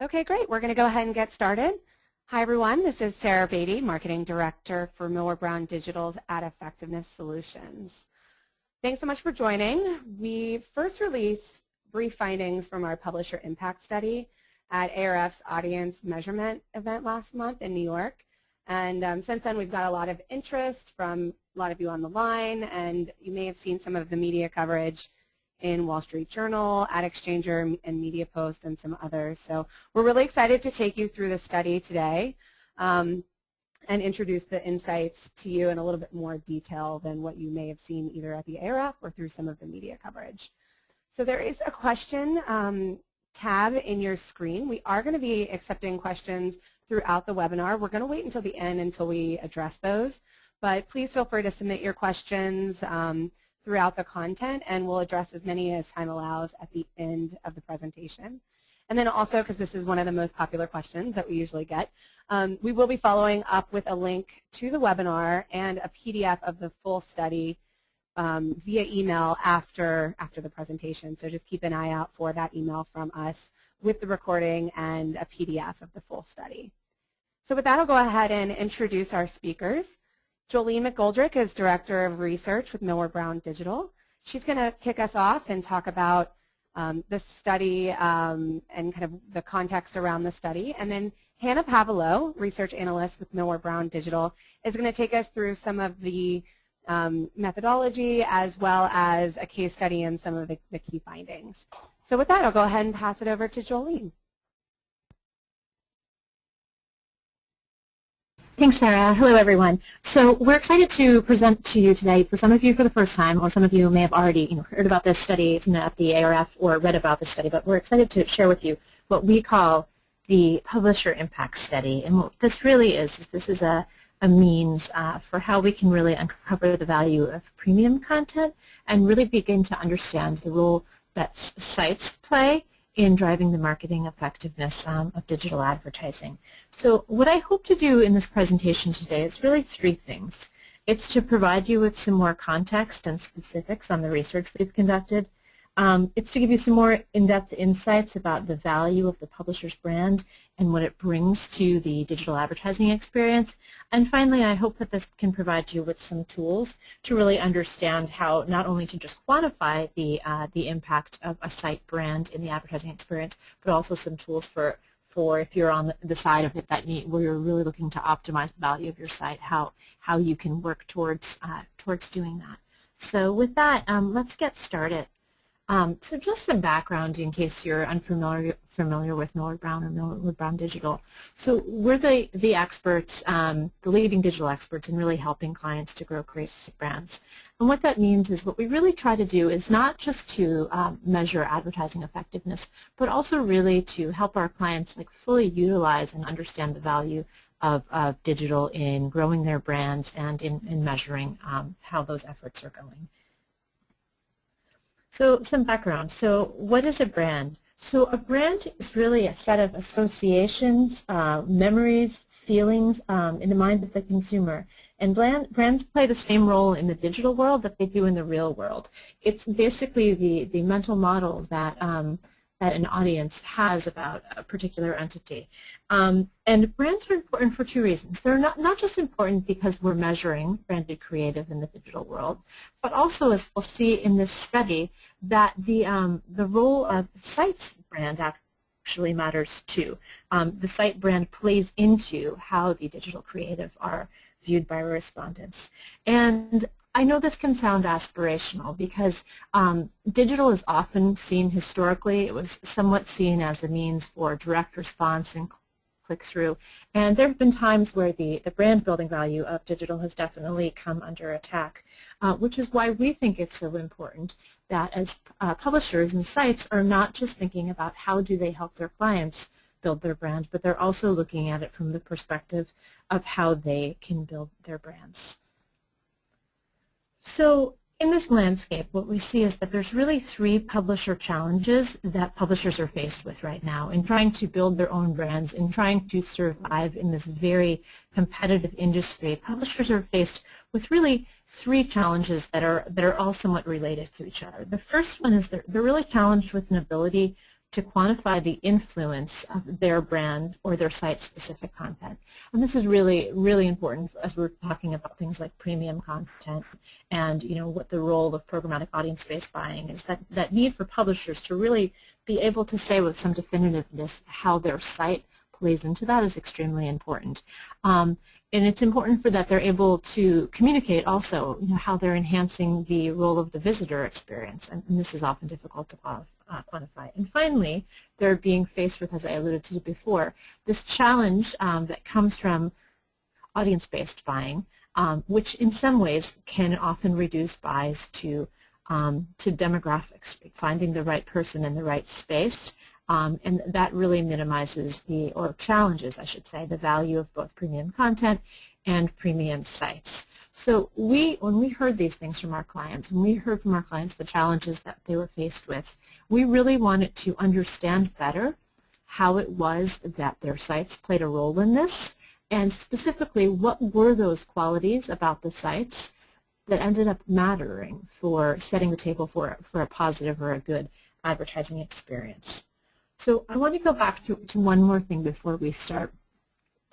Okay, great. We're going to go ahead and get started. Hi, everyone. This is Sarah Beatty, Marketing Director for Millward Brown Digital's Ad Effectiveness Solutions. Thanks so much for joining. We first released brief findings from our Publisher Impact Study at ARF's audience measurement event last month in New York. And since then, we've got a lot of interest from a lot of you on the line, and you may have seen some of the media coverage in Wall Street Journal, Ad Exchanger, and Media Post, and some others. So we're really excited to take you through the study today and introduce the insights to you in a little bit more detail than what you may have seen either at the ARF or through some of the media coverage. So there is a question tab in your screen. We are going to be accepting questions throughout the webinar. We're going to wait until the end until we address those, but please feel free to submit your questions throughout the content, and we'll address as many as time allows at the end of the presentation. And then also, because this is one of the most popular questions that we usually get, we will be following up with a link to the webinar and a PDF of the full study via email after the presentation. So just keep an eye out for that email from us with the recording and a PDF of the full study. So with that, I'll go ahead and introduce our speakers. Joline McGoldrick is Director of Research with Millward Brown Digital. She's going to kick us off and talk about the study and kind of the context around the study. And then Hannah Pavalow, Research Analyst with Millward Brown Digital, is going to take us through some of the methodology as well as a case study and some of the key findings. So with that, I'll go ahead and pass it over to Joline. Thanks, Sarah. Hello, everyone. So we're excited to present to you today, for some of you for the first time, or some of you may have already heard about this study at the ARF or read about this study, but we're excited to share with you what we call the Publisher Impact Study. And what this really is this is a means for how we can really uncover the value of premium content and really begin to understand the role that sites play in driving the marketing effectiveness of digital advertising. So what I hope to do in this presentation today is really three things. It's to provide you with some more context and specifics on the research we've conducted. It's to give you some more in-depth insights about the value of the publisher's brand and what it brings to the digital advertising experience. And finally, I hope that this can provide you with some tools to really understand how not only to just quantify the impact of a site brand in the advertising experience, but also some tools for if you're on the side of it where you're really looking to optimize the value of your site, how you can work towards doing that. So with that, let's get started. So just some background in case you're familiar with Millward Brown or Millward Brown Digital. So we're the experts, the leading digital experts in really helping clients to grow great brands. And what that means is what we really try to do is not just to measure advertising effectiveness, but also really to help our clients fully utilize and understand the value of digital in growing their brands and in measuring how those efforts are going. So some background. So what is a brand? So a brand is really a set of associations, memories, feelings in the mind of the consumer. And brands play the same role in the digital world that they do in the real world. It's basically the mental model that that an audience has about a particular entity. And brands are important for two reasons. They're not just important because we're measuring branded creative in the digital world, but also, as we'll see in this study, that the role of the site's brand actually matters too. The site brand plays into how the digital creative are viewed by respondents. And I know this can sound aspirational because digital is often seen historically. It was somewhat seen as a means for direct response and click-through. And there have been times where the brand building value of digital has definitely come under attack, which is why we think it's so important that as publishers and sites are not just thinking about how do they help their clients build their brand, but they're also looking at it from the perspective of how they can build their brands. So in this landscape, what we see is that there's really three publisher challenges that publishers are faced with right now in trying to build their own brands, in trying to survive in this very competitive industry. Publishers are faced with really three challenges that are all somewhat related to each other. The first one is they're really challenged with an ability to quantify the influence of their brand or their site-specific content. And this is really, really important as we're talking about things like premium content and, you know, what the role of programmatic audience-based buying is. That need for publishers to really be able to say with some definitiveness how their site plays into that is extremely important. And it's important for that they're able to communicate also, you know, how they're enhancing the role of the visitor experience, and this is often difficult to quantify. And finally, they're being faced with, as I alluded to before, this challenge that comes from audience-based buying, which in some ways can often reduce buys to demographics, finding the right person in the right space. And that really minimizes or challenges, I should say, the value of both premium content and premium sites. So when we heard these things from our clients, when we heard from our clients the challenges that they were faced with, we really wanted to understand better how it was that their sites played a role in this, and specifically what were those qualities about the sites that ended up mattering for setting the table for a positive or a good advertising experience. So I want to go back to one more thing before we start,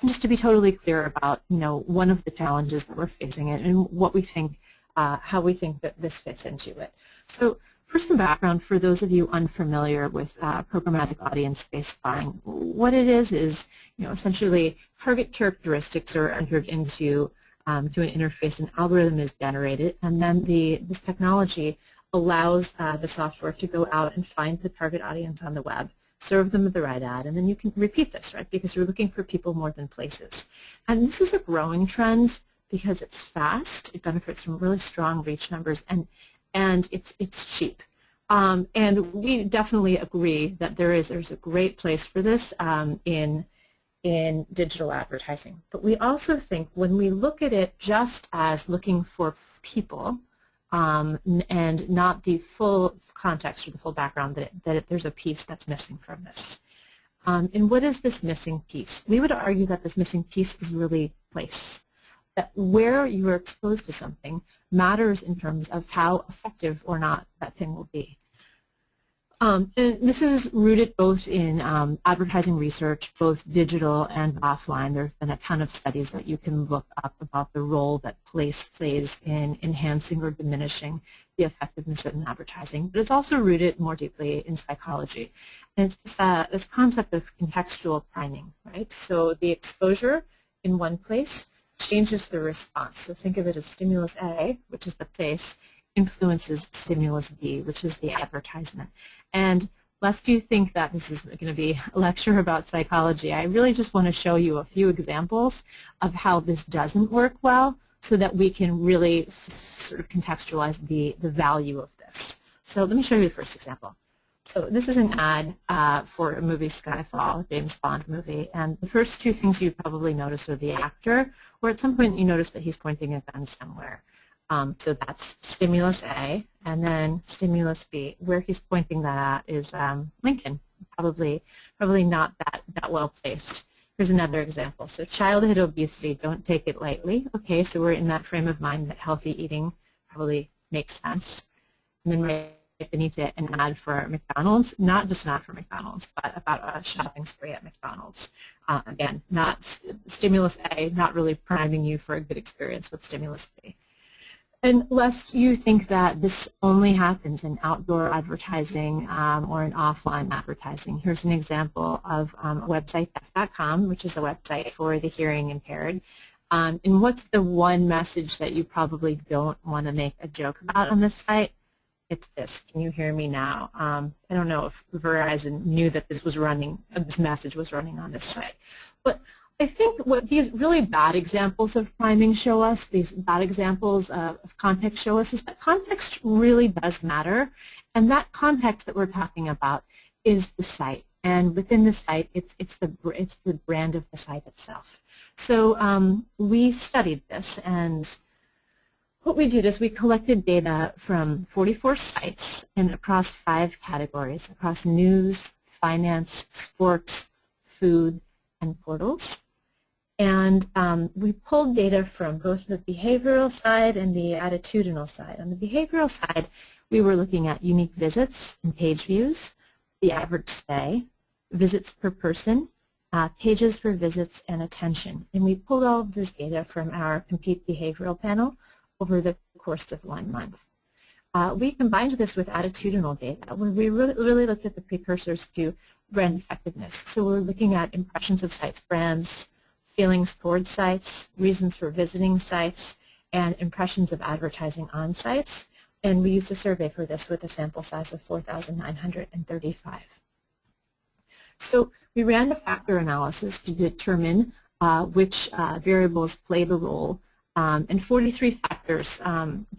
just to be totally clear about, you know, one of the challenges that we're facing and what we think, how we think that this fits into it. So for some background, for those of you unfamiliar with programmatic audience-based buying, what it is, you know, essentially target characteristics are entered into to an interface, an algorithm is generated, and then this technology allows the software to go out and find the target audience on the web, serve them the right ad, and then you can repeat this, right, because you're looking for people more than places. And this is a growing trend because it's fast, it benefits from really strong reach numbers, and it's cheap. And we definitely agree that there's a great place for this in digital advertising. But we also think when we look at it just as looking for people, and not the full context or the full background, that there's a piece that's missing from this. And what is this missing piece? We would argue that this missing piece is really place. That where you are exposed to something matters in terms of how effective or not that thing will be. And this is rooted both in advertising research, both digital and offline. There have been a ton of studies that you can look up about the role that place plays in enhancing or diminishing the effectiveness of advertising. But it's also rooted more deeply in psychology. And it's this concept of contextual priming, right? So the exposure in one place changes the response. So think of it as stimulus A, which is the place, influences stimulus B, which is the advertisement. And lest you think that this is going to be a lecture about psychology, I really just want to show you a few examples of how this doesn't work well so that we can really sort of contextualize the value of this. So let me show you the first example. So this is an ad for a movie, Skyfall, a James Bond movie, and the first two things you probably notice are the actor, or at some point you notice that he's pointing a gun somewhere. So that's stimulus A, and then stimulus B. Where he's pointing that at is Lincoln, probably not that well placed. Here's another example. So childhood obesity, don't take it lightly. Okay, so we're in that frame of mind that healthy eating probably makes sense. And then right beneath it, an ad for McDonald's, not just an ad for McDonald's, but about a shopping spree at McDonald's. Again, not stimulus A, not really priming you for a good experience with stimulus B. And lest you think that this only happens in outdoor advertising or in offline advertising, here's an example of a website, deaf.com, which is a website for the hearing impaired. And what's the one message that you probably don't want to make a joke about on this site? It's this. Can you hear me now? I don't know if Verizon knew that this was running, this message was running on this site. But I think what these really bad examples of priming show us, these bad examples of context show us, is that context really does matter. And that context that we're talking about is the site. And within the site, it's the brand of the site itself. So we studied this, and what we did is we collected data from 44 sites and across 5 categories, across news, finance, sports, food, and portals. And we pulled data from both the behavioral side and the attitudinal side. On the behavioral side, we were looking at unique visits and page views. the average stay, visits per person, pages for visits, and attention. And we pulled all of this data from our Compete Behavioral panel over the course of 1 month. We combined this with attitudinal data, where we really looked at the precursors to brand effectiveness. So we're looking at impressions of sites, brands, feelings towards sites, reasons for visiting sites, and impressions of advertising on sites. And we used a survey for this with a sample size of 4,935. So we ran a factor analysis to determine which variables played a role, and 43 factors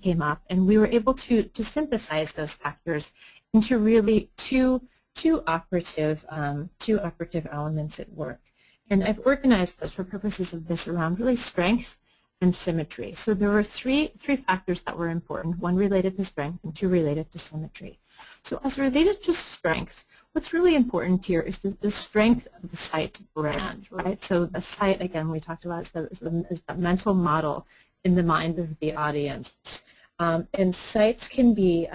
came up, and we were able to synthesize those factors into really two operative elements at work. And I've organized those for purposes of this around really strength and symmetry. So there were three factors that were important, one related to strength and two related to symmetry. So as related to strength, what's really important here is the strength of the site's brand, right? So the site, again, we talked about is the mental model in the mind of the audience. And sites can be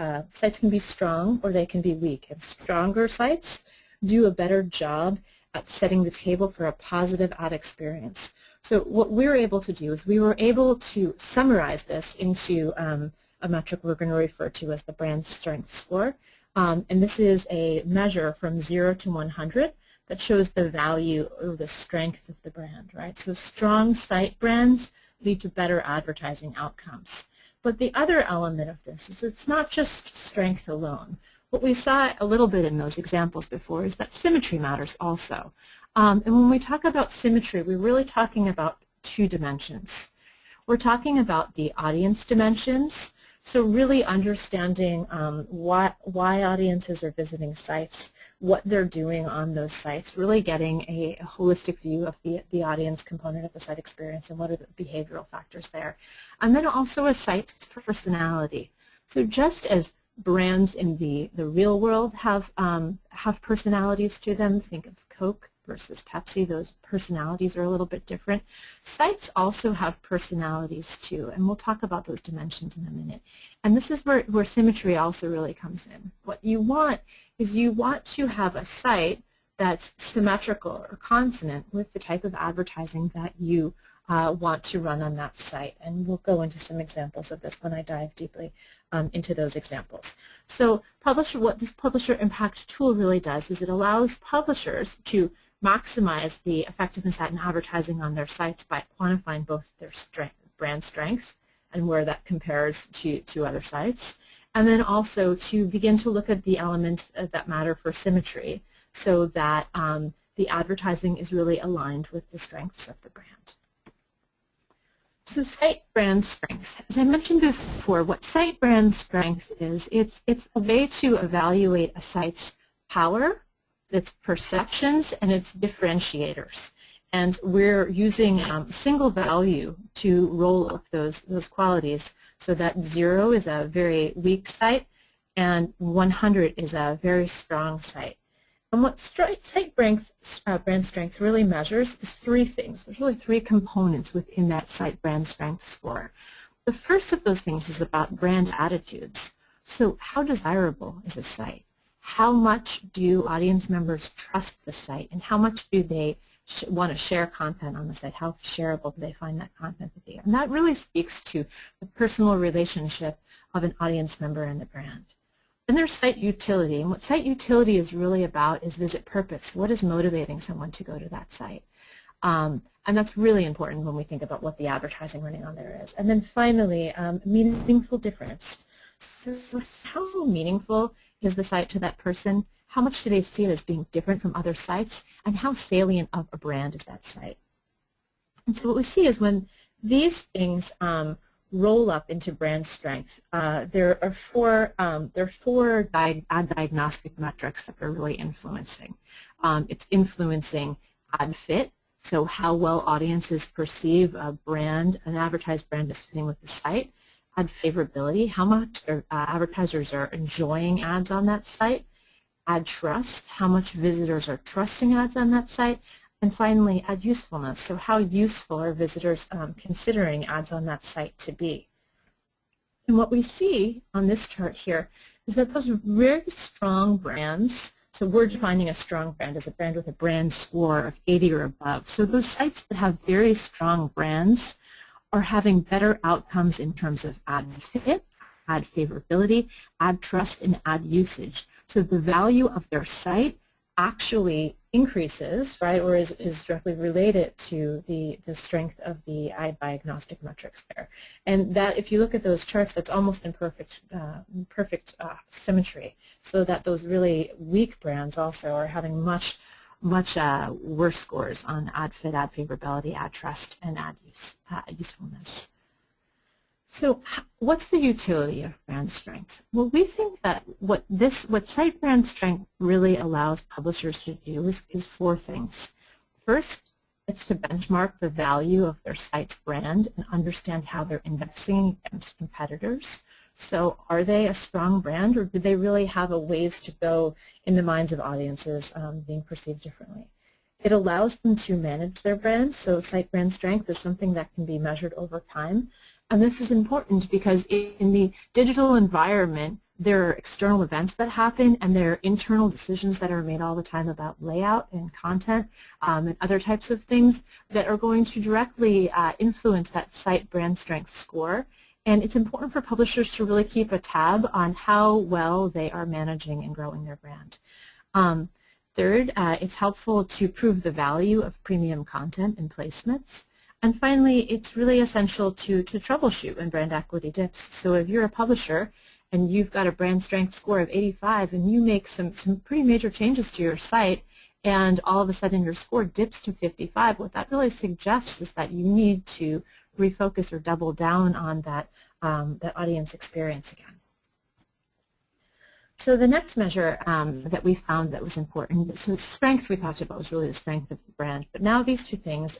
strong or they can be weak. And stronger sites do a better job at setting the table for a positive ad experience. So what we were able to do is we were able to summarize this into a metric we're going to refer to as the brand strength score. And this is a measure from 0 to 100 that shows the value or the strength of the brand, right? So strong site brands lead to better advertising outcomes. But the other element of this is it's not just strength alone. What we saw a little bit in those examples before is that symmetry matters also. And when we talk about symmetry, we're really talking about two dimensions. We're talking about the audience dimensions, so really understanding why audiences are visiting sites, what they're doing on those sites, really getting a holistic view of the audience component of the site experience and what are the behavioral factors there. And then also a site's personality. So just as brands in the real world have personalities to them, think of Coke versus Pepsi, those personalities are a little bit different. Sites also have personalities too, and we'll talk about those dimensions in a minute. And this is where symmetry also really comes in. What you want is you want to have a site that's symmetrical or consonant with the type of advertising that you want to run on that site. And we'll go into some examples of this when I dive deeply into those examples. So what this Publisher Impact tool really does is it allows publishers to maximize the effectiveness at advertising on their sites by quantifying both their brand strength and where that compares to other sites, and then also to begin to look at the elements that matter for symmetry so that the advertising is really aligned with the strengths of the brand. So site brand strength. As I mentioned before, what site brand strength is, it's a way to evaluate a site's power, its perceptions, and its differentiators. And we're using single value to roll up those qualities so that 0 is a very weak site and 100 is a very strong site. And what site brand strength really measures is three things. There's really three components within that site brand strength score. The first of those things is about brand attitudes. So how desirable is a site? How much do audience members trust the site? And how much do they want to share content on the site? How shareable do they find that content to be? And that really speaks to the personal relationship of an audience member and the brand. Then there's site utility, and what site utility is really about is visit purpose. What is motivating someone to go to that site? And that's really important when we think about what the advertising running on there is. And then finally, meaningful difference. So how meaningful is the site to that person? How much do they see it as being different from other sites? And how salient of a brand is that site? And so what we see is when these things roll up into brand strength, there are four ad diagnostic metrics that they're really influencing. It's influencing ad fit, so how well audiences perceive a brand, an advertised brand is fitting with the site. Ad favorability, how much advertisers are enjoying ads on that site. Ad trust, how much visitors are trusting ads on that site. And finally, ad usefulness, so how useful are visitors considering ads on that site to be. And what we see on this chart here is that those very strong brands, So we're defining a strong brand as a brand with a brand score of 80 or above. So those sites that have very strong brands are having better outcomes in terms of ad fit, ad favorability, ad trust, and ad usage. So the value of their site actually increases, right, or is directly related to the strength of the ad diagnostic metrics there. And that, if you look at those charts, that's almost in perfect symmetry, so that those really weak brands also are having much worse scores on ad fit, ad favorability, ad trust, and ad usefulness. So what's the utility of brand strength? Well, we think that what site brand strength really allows publishers to do is four things. First, it's to benchmark the value of their site's brand and understand how they're indexing against competitors. So are they a strong brand, or do they really have a ways to go in the minds of audiences being perceived differently? It allows them to manage their brand, so site brand strength is something that can be measured over time. And this is important because in the digital environment, there are external events that happen, and there are internal decisions that are made all the time about layout and content and other types of things that are going to directly influence that site brand strength score. And it's important for publishers to really keep a tab on how well they are managing and growing their brand. Third, it's helpful to prove the value of premium content and placements. And finally, it's really essential to troubleshoot when brand equity dips. So if you're a publisher and you've got a brand strength score of 85 and you make some pretty major changes to your site, and all of a sudden your score dips to 55, what that really suggests is that you need to refocus or double down on that audience experience again. So the next measure that we found that was important, so strength we talked about was really the strength of the brand, but now these two things,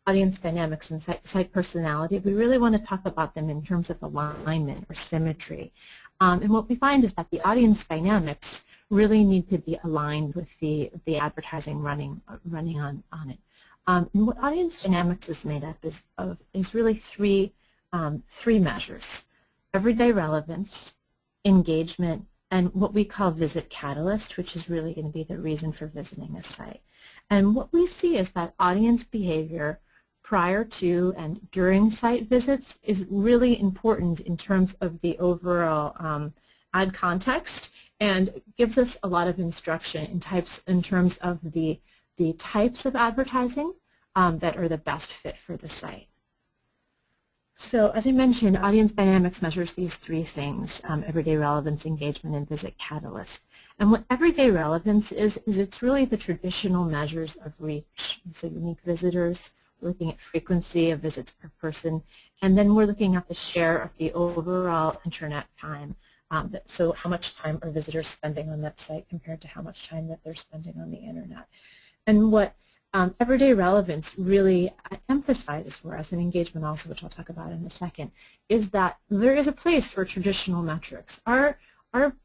audience dynamics and site personality, we really want to talk about them in terms of alignment or symmetry. And what we find is that the audience dynamics really need to be aligned with the advertising running on it. And what audience dynamics is made up is really three measures: everyday relevance, engagement, and what we call visit catalyst, which is really going to be the reason for visiting a site. And what we see is that audience behavior prior to and during site visits is really important in terms of the overall ad context, and gives us a lot of instruction in terms of the types of advertising that are the best fit for the site. So as I mentioned, audience dynamics measures these three things: everyday relevance, engagement, and visit catalyst. And what everyday relevance is it's really the traditional measures of reach. So unique visitors, we're looking at frequency of visits per person, and then we're looking at the share of the overall internet time. So how much time are visitors spending on that site compared to how much time that they're spending on the internet. And what everyday relevance really emphasizes for us, and engagement also, which I'll talk about in a second, is that there is a place for traditional metrics. Our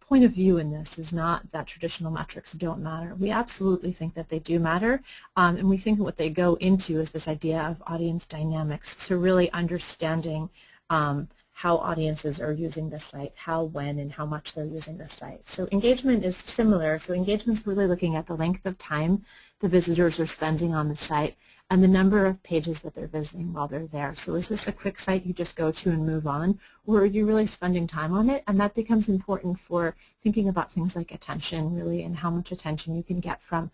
point of view in this is not that traditional metrics don't matter. We absolutely think that they do matter, and we think what they go into is this idea of audience dynamics, so really understanding how audiences are using the site, how, when, and how much they're using the site. So engagement is similar. So engagement is really looking at the length of time the visitors are spending on the site and the number of pages that they're visiting while they're there. So is this a quick site you just go to and move on, or are you really spending time on it? And that becomes important for thinking about things like attention, really, and how much attention you can get from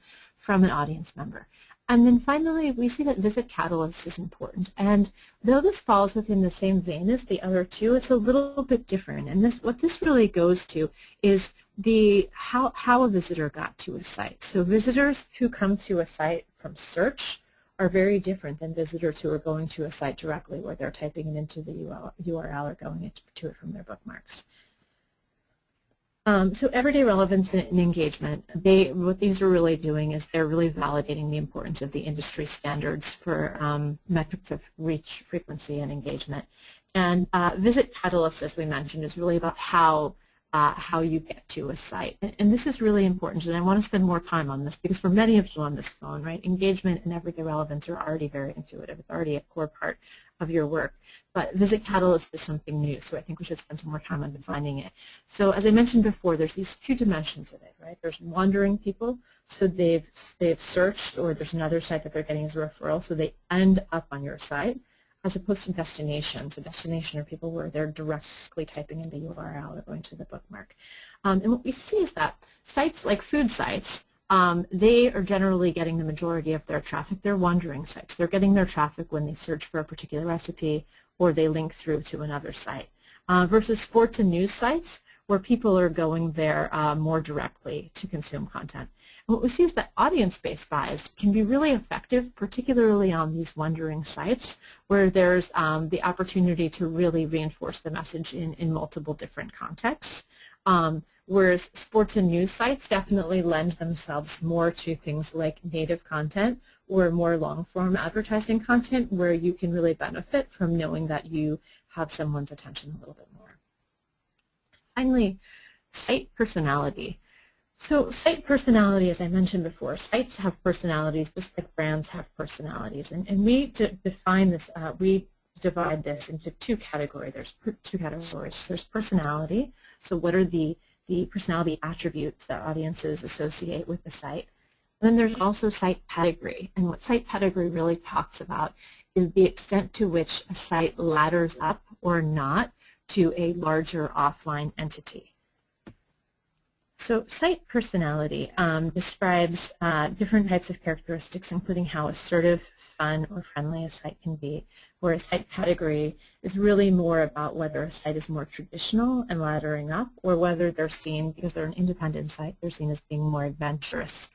an audience member. And then finally, we see that visit catalyst is important. And though this falls within the same vein as the other two, it's a little bit different. And what this really goes to is how a visitor got to a site. So visitors who come to a site from search are very different than visitors who are going to a site directly, where they're typing it into the URL or going to it from their bookmarks. So everyday relevance and engagement, what these are really doing is they're really validating the importance of the industry standards for metrics of reach, frequency, and engagement. And visit catalyst, as we mentioned, is really about how you get to a site. And this is really important, and I want to spend more time on this because for many of you on this phone, right, engagement and everyday relevance are already very intuitive. It's already a core part of your work. But Visit Catalyst is something new, so I think we should spend some more time on defining it. So as I mentioned before, there's these two dimensions of it, right? There's wandering people, so they've searched, or there's another site that they're getting as a referral, so they end up on your site, as opposed to destination. So destination are people where they're directly typing in the URL or going to the bookmark. And what we see is that sites like food sites, they are generally getting the majority of their traffic. They're wandering sites. They're getting their traffic when they search for a particular recipe or they link through to another site. Versus sports and news sites, where people are going there more directly to consume content. And what we see is that audience-based buys can be really effective, particularly on these wandering sites, where there's the opportunity to really reinforce the message in multiple different contexts. Whereas sports and news sites definitely lend themselves more to things like native content or more long-form advertising content, where you can really benefit from knowing that you have someone's attention a little bit more. Finally, site personality. So site personality, as I mentioned before, sites have personalities just like brands have personalities. And we define this, we divide this into two categories. There's personality, so what are the personality attributes that audiences associate with the site. And then there's also site pedigree. And what site pedigree really talks about is the extent to which a site ladders up or not to a larger offline entity. So site personality describes different types of characteristics, including how assertive, fun, or friendly a site can be, whereas site pedigree is really more about whether a site is more traditional and laddering up, or whether they're seen, because they're an independent site, they're seen as being more adventurous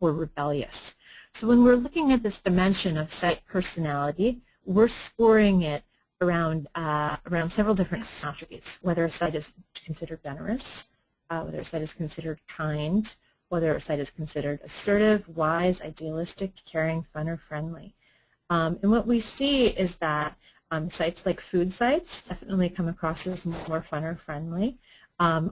or rebellious. So when we're looking at this dimension of site personality, we're scoring it around several different attributes, whether a site is considered generous, whether a site is considered kind, whether a site is considered assertive, wise, idealistic, caring, fun, or friendly. And what we see is that sites like food sites definitely come across as more fun or friendly,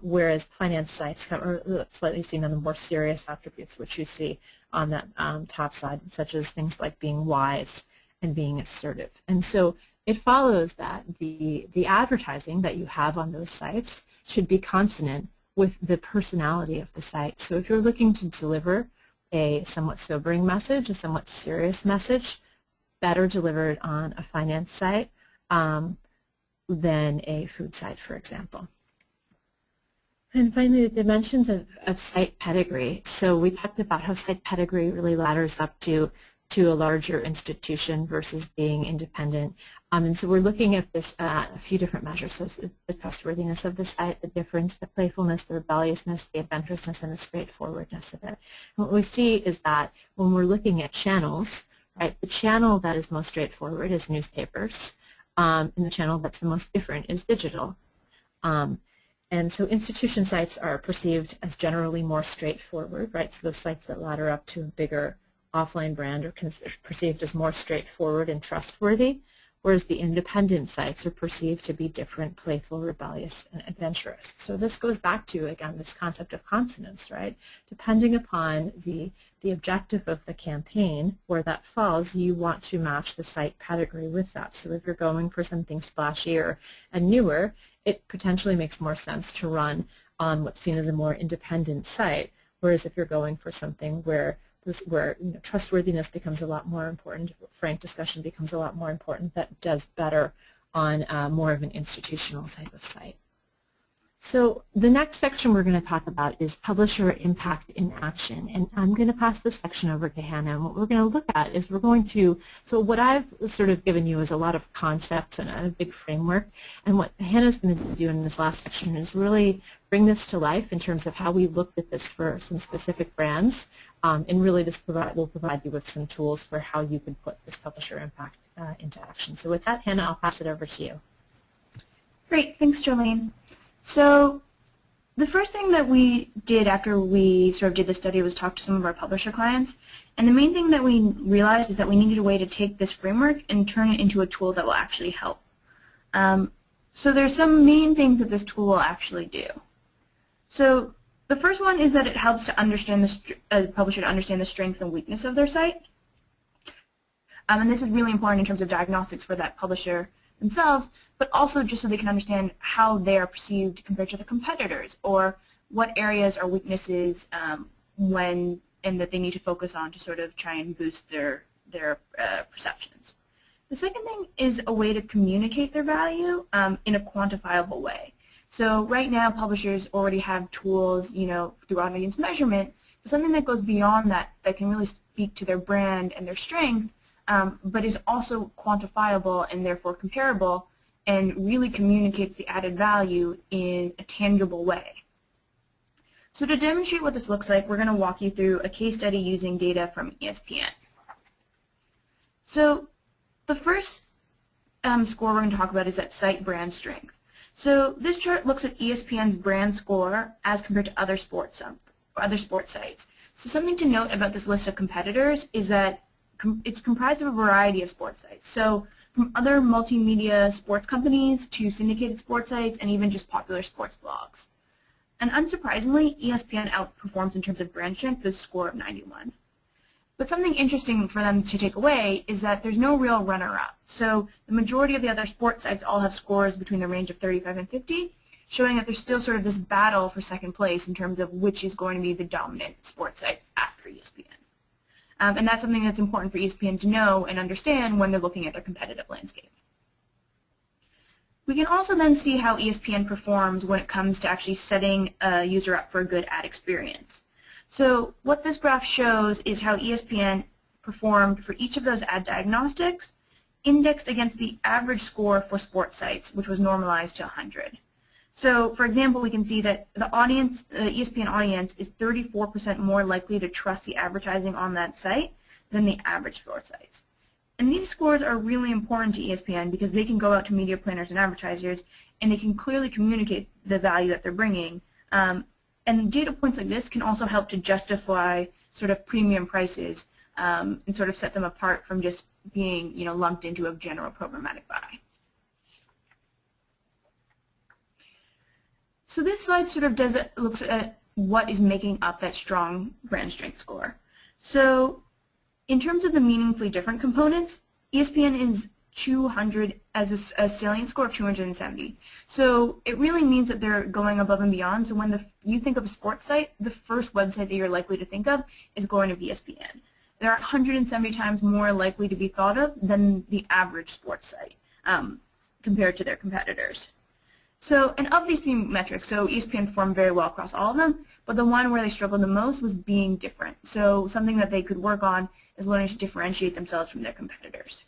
whereas finance sites are slightly seen on the more serious attributes, which you see on that top side, such as things like being wise and being assertive. And so it follows that the advertising that you have on those sites should be consonant with the personality of the site. So if you're looking to deliver a somewhat sobering message, a somewhat serious message, better delivered on a finance site than a food site, for example. And finally, the dimensions of site pedigree. So we talked about how site pedigree really ladders up to a larger institution versus being independent. And so we're looking at this a few different measures. So the trustworthiness of the site, the difference, the playfulness, the rebelliousness, the adventurousness, and the straightforwardness of it. And what we see is that when we're looking at channels, right, the channel that is most straightforward is newspapers, and the channel that's the most different is digital. And so institution sites are perceived as generally more straightforward, right? So those sites that ladder up to a bigger offline brand are perceived as more straightforward and trustworthy, whereas the independent sites are perceived to be different, playful, rebellious, and adventurous. So this goes back to, again, this concept of consonance, right? Depending upon the objective of the campaign, where that falls, you want to match the site pedigree with that. So if you're going for something splashier and newer, it potentially makes more sense to run on what's seen as a more independent site, whereas if you're going for something where trustworthiness becomes a lot more important, frank discussion becomes a lot more important, that does better on more of an institutional type of site. So the next section we're going to talk about is publisher impact in action. And I'm going to pass this section over to Hannah. And what we're going to look at is so what I've sort of given you is a lot of concepts and a big framework. And what Hannah's going to do in this last section is really bring this to life in terms of how we looked at this for some specific brands. And really this will provide you with some tools for how you can put this publisher impact into action. So with that, Hannah, I'll pass it over to you. Great. Thanks, Jolene. So the first thing that we did after we sort of did the study was talk to some of our publisher clients. And the main thing that we realized is that we needed a way to take this framework and turn it into a tool that will actually help. So there's some main things that this tool will actually do. So the first one is that it helps to understand the publisher to understand the strength and weakness of their site. And this is really important in terms of diagnostics for that publisher themselves, but also just so they can understand how they are perceived compared to their competitors, or what areas are weaknesses and that they need to focus on to sort of try and boost their perceptions. The second thing is a way to communicate their value in a quantifiable way. So right now, publishers already have tools, through audience measurement, but something that goes beyond that, that can really speak to their brand and their strength, but is also quantifiable and therefore comparable, and really communicates the added value in a tangible way. So to demonstrate what this looks like, we're going to walk you through a case study using data from ESPN. So the first score we're going to talk about is that site brand strength. So this chart looks at ESPN's brand score as compared to other sports sites. So something to note about this list of competitors is that it's comprised of a variety of sports sites. So from other multimedia sports companies to syndicated sports sites and even just popular sports blogs. And unsurprisingly, ESPN outperforms in terms of brand strength with a score of 91. But something interesting for them to take away is that there's no real runner-up. So the majority of the other sports sites all have scores between the range of 35 and 50, showing that there's still sort of this battle for second place in terms of which is going to be the dominant sports site after ESPN. And that's something that's important for ESPN to know and understand when they're looking at their competitive landscape. We can also then see how ESPN performs when it comes to actually setting a user up for a good ad experience. So what this graph shows is how ESPN performed for each of those ad diagnostics, indexed against the average score for sports sites, which was normalized to 100. So for example, we can see that the ESPN audience is 34% more likely to trust the advertising on that site than the average sports sites. And these scores are really important to ESPN because they can go out to media planners and advertisers and they can clearly communicate the value that they're bringing. And data points like this can also help to justify sort of premium prices and sort of set them apart from just being lumped into a general programmatic buy. So this slide sort of looks at what is making up that strong brand strength score. So in terms of the meaningfully different components, ESPN is 200 as a salient score of 270. So it really means that they're going above and beyond. So when you think of a sports site, the first website that you're likely to think of is going to be ESPN. They're 170 times more likely to be thought of than the average sports site compared to their competitors. So, and of these three metrics, so ESPN performed very well across all of them, but the one where they struggled the most was being different. So something that they could work on is learning to differentiate themselves from their competitors.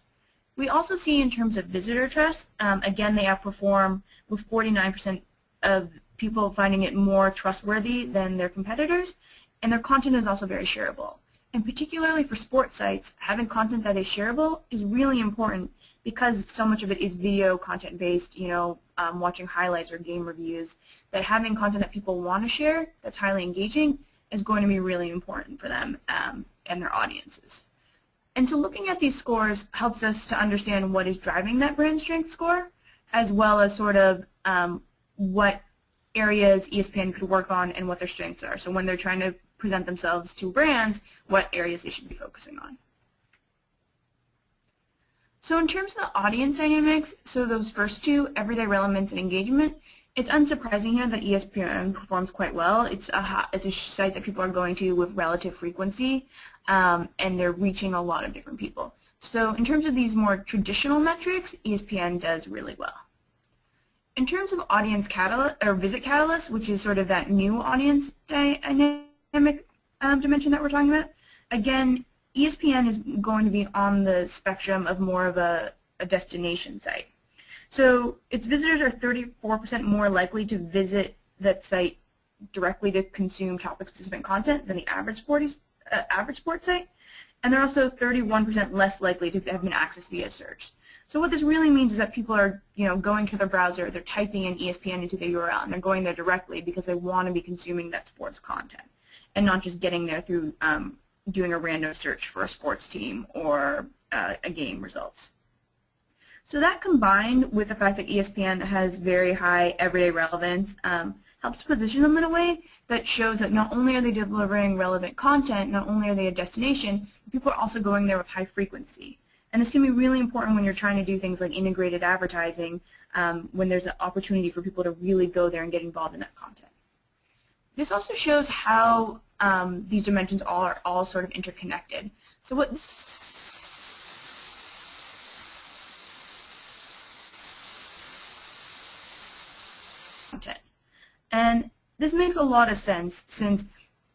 We also see in terms of visitor trust, again, they outperform with 49% of people finding it more trustworthy than their competitors, and their content is also very shareable. And particularly for sports sites, having content that is shareable is really important because so much of it is video content based, watching highlights or game reviews, that having content that people want to share that's highly engaging is going to be really important for them and their audiences. And so looking at these scores helps us to understand what is driving that brand strength score, as well as sort of what areas ESPN could work on and what their strengths are. So when they're trying to present themselves to brands, what areas they should be focusing on. So in terms of the audience dynamics, so those first two, everyday relevance and engagement, it's unsurprising here that ESPN performs quite well. It's a site that people are going to with relative frequency, and they're reaching a lot of different people. So in terms of these more traditional metrics, ESPN does really well. In terms of audience catalyst or visit catalyst, which is sort of that new audience dynamic dimension that we're talking about, again, ESPN is going to be on the spectrum of more of a destination site. So its visitors are 34% more likely to visit that site directly to consume topic-specific content than the average sports site, and they're also 31% less likely to have been accessed via search. So what this really means is that people are, going to their browser, they're typing in ESPN into the URL, and they're going there directly because they want to be consuming that sports content, and not just getting there through doing a random search for a sports team or a game results. So that combined with the fact that ESPN has very high everyday relevance helps position them in a way that shows that not only are they delivering relevant content, not only are they a destination, people are also going there with high frequency. And this can be really important when you're trying to do things like integrated advertising, when there's an opportunity for people to really go there and get involved in that content. This also shows how these dimensions are all sort of interconnected. So what content. And this makes a lot of sense since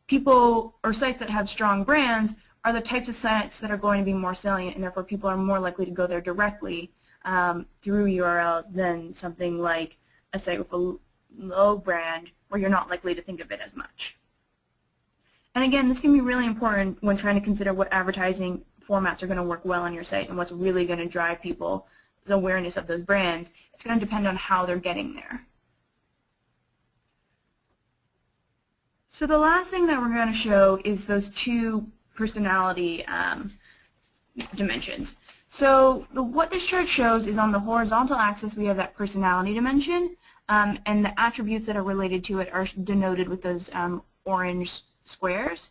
people or sites that have strong brands are the types of sites that are going to be more salient, and therefore people are more likely to go there directly through URLs than something like a site with a low brand where you're not likely to think of it as much. And again, this can be really important when trying to consider what advertising formats are going to work well on your site and what's really going to drive people's awareness of those brands. It's going to depend on how they're getting there. So the last thing that we're going to show is those two personality dimensions. So what this chart shows is on the horizontal axis we have that personality dimension, and the attributes that are related to it are denoted with those orange squares.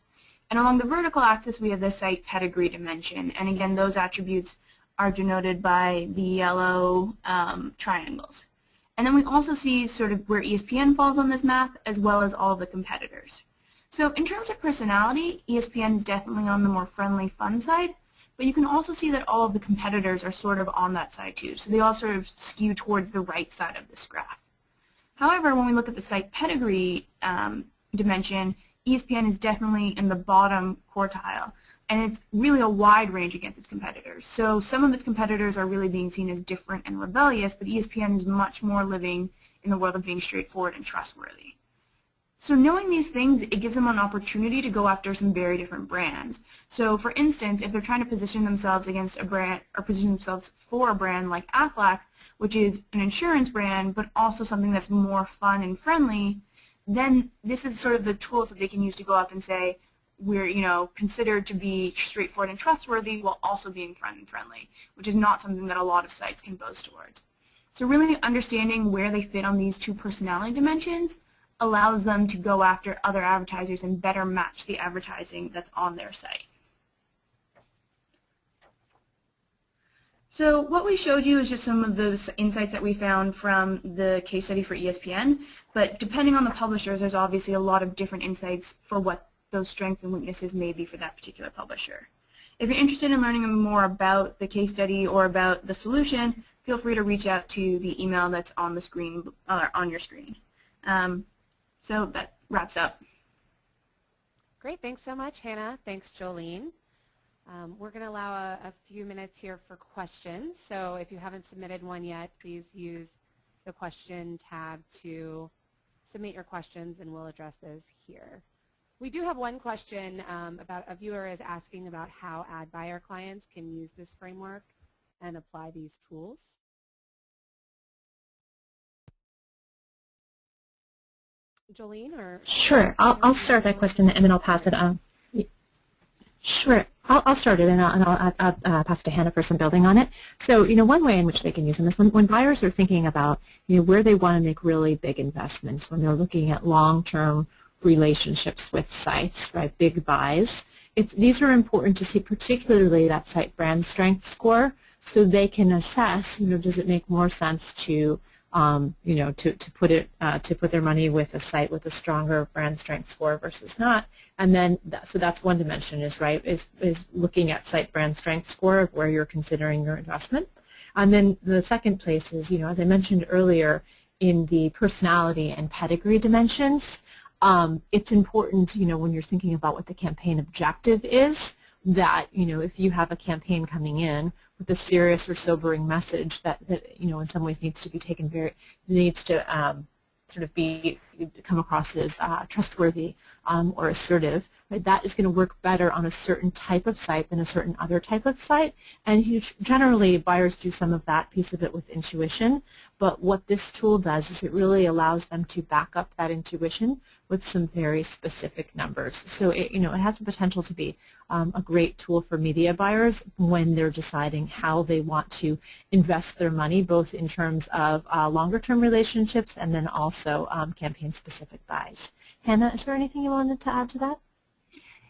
And along the vertical axis we have the site pedigree dimension, and again those attributes are denoted by the yellow triangles. And then we also see sort of where ESPN falls on this map, as well as all of the competitors. So in terms of personality, ESPN is definitely on the more friendly, fun side, but you can also see that all of the competitors are sort of on that side too. So they all sort of skew towards the right side of this graph. However, when we look at the site pedigree dimension, ESPN is definitely in the bottom quartile, and it's really a wide range against its competitors. So some of its competitors are really being seen as different and rebellious, but ESPN is much more living in the world of being straightforward and trustworthy. So knowing these things, it gives them an opportunity to go after some very different brands. So for instance, if they're trying to position themselves against a brand, or position themselves for a brand like Aflac, which is an insurance brand, but also something that's more fun and friendly, then this is sort of the tools that they can use to go up and say, we're, considered to be straightforward and trustworthy while also being fun and friendly, which is not something that a lot of sites can boast towards. So really understanding where they fit on these two personality dimensions allows them to go after other advertisers and better match the advertising that's on their site. So what we showed you is just some of those insights that we found from the case study for ESPN, but depending on the publishers, there's obviously a lot of different insights for what those strengths and weaknesses may be for that particular publisher. If you're interested in learning more about the case study or about the solution, feel free to reach out to the email that's on the screen, on your screen. So that wraps up. Great, thanks so much, Hannah. Thanks, Joline. We're going to allow a few minutes here for questions. So if you haven't submitted one yet, please use the question tab to submit your questions, and we'll address those here. We do have one question about a viewer is asking about how ad buyer clients can use this framework and apply these tools. Joline, or? Sure, I'll start that question and then I'll pass it on. Sure, I'll start it and I'll pass it to Hannah for some building on it. So, one way in which they can use them is when buyers are thinking about, where they want to make really big investments, when they're looking at long-term relationships with sites, right, big buys. These are important to see, particularly that site brand strength score, so they can assess, does it make more sense to, to put their money with a site with a stronger brand strength score versus not. And then, so that's one dimension is looking at site brand strength score of where you're considering your investment. And then the second place is, as I mentioned earlier, in the personality and pedigree dimensions, it's important, when you're thinking about what the campaign objective is, that, if you have a campaign coming in with a serious or sobering message that in some ways needs to be taken sort of come across as trustworthy or assertive, right? That is going to work better on a certain type of site than a certain other type of site. And generally, buyers do some of that piece of it with intuition. But what this tool does is it really allows them to back up that intuition with some very specific numbers. So it has the potential to be a great tool for media buyers when they're deciding how they want to invest their money, both in terms of longer-term relationships and then also campaign-specific buys. Hannah, is there anything you wanted to add to that?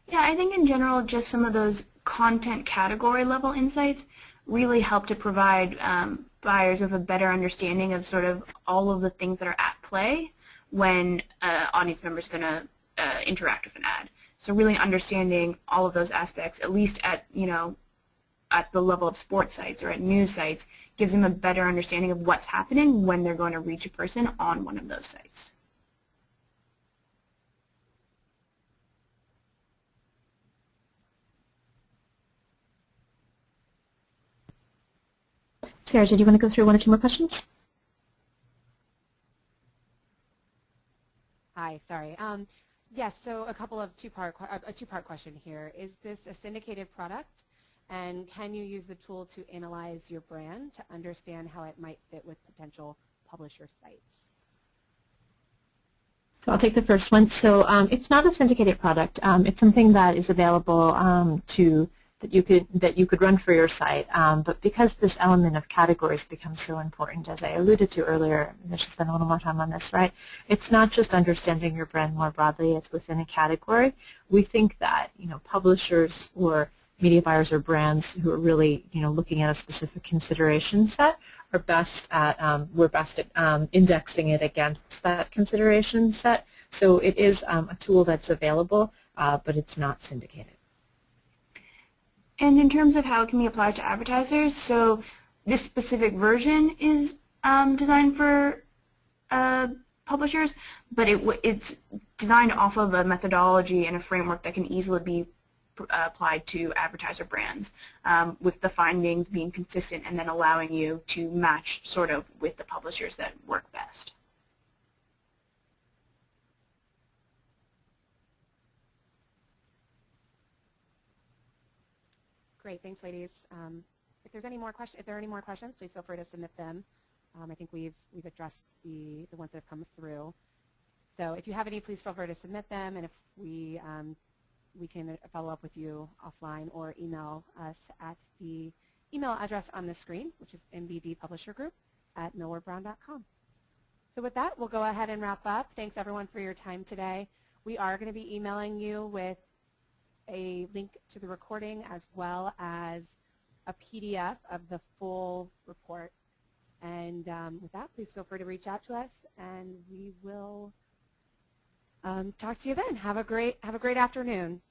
Yeah, I think in general just some of those content category level insights really help to provide buyers with a better understanding of sort of all of the things that are at play when audience member is going to interact with an ad. So really understanding all of those aspects, at least at, at the level of sports sites or at news sites, gives them a better understanding of what's happening when they're going to reach a person on one of those sites. Sarah, do you want to go through one or two more questions? Hi, sorry. Yes, so a two-part question here. Is this a syndicated product? And can you use the tool to analyze your brand to understand how it might fit with potential publisher sites? So I'll take the first one. So it's not a syndicated product. It's something that is available that you could run for your site. But because this element of categories becomes so important, as I alluded to earlier, I should spend a little more time on this, right? It's not just understanding your brand more broadly. It's within a category. We think that publishers or media buyers or brands who are really looking at a specific consideration set are best at we're best at indexing it against that consideration set. So it is a tool that's available, but it's not syndicated. And in terms of how it can be applied to advertisers, so this specific version is designed for publishers, but it's designed off of a methodology and a framework that can easily be applied to advertiser brands, with the findings being consistent and then allowing you to match sort of with the publishers that work best. Great, thanks, ladies. If there are any more questions, please feel free to submit them. I think we've addressed the ones that have come through. So if you have any, please feel free to submit them, and if we can follow up with you offline or email us at the email address on the screen, which is mbdpublishergroup@millwardbrown.com. So with that, we'll go ahead and wrap up. Thanks, everyone, for your time today. We are going to be emailing you with a link to the recording as well as a PDF of the full report. And with that, please feel free to reach out to us, and we will talk to you then. Have a great afternoon.